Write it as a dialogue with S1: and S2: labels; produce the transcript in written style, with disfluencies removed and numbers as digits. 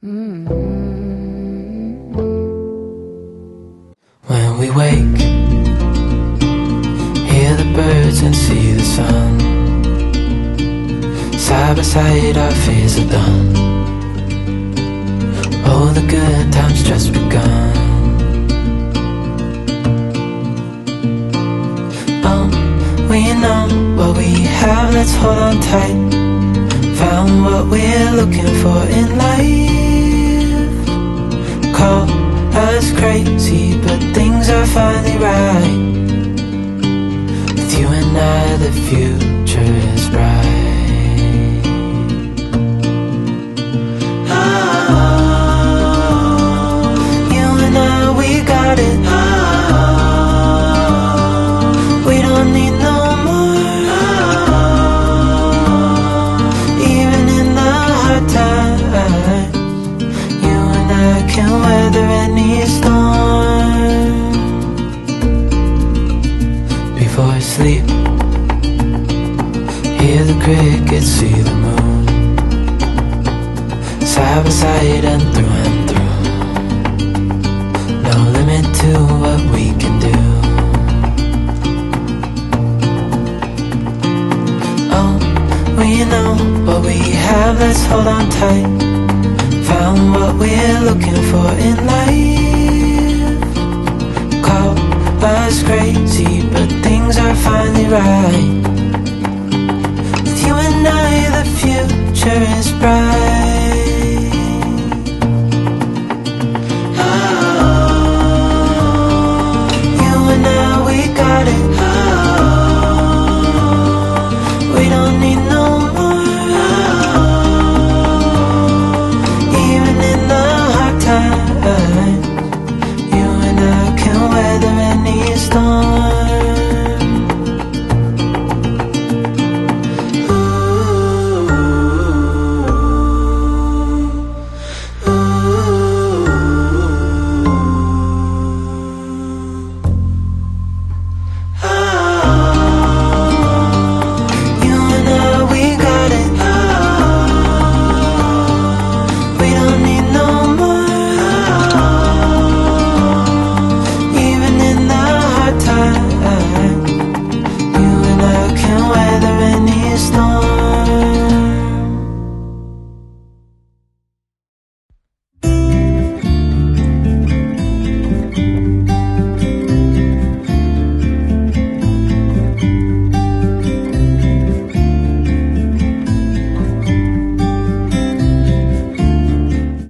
S1: When we wake, hear the birds and see the sun. Side by side our fears are done. Oh, the good times just begun. Oh, we know what we have, let's hold on tight. Found what we're looking for in life. Call us crazy, but things are finally right. With you and I, the future is bright. Oh, you and I, we got it. Oh, we don't need no more. Oh, even in the hard times, you and I can weather any storm. Before I sleep, hear the crickets, see the moon. Side by side and through. No limit to what we can do. Oh, we know what we have, let's hold on tight. Found what we're looking for in life. Call us crazy, but things are finally right. With you and I, the future is bright.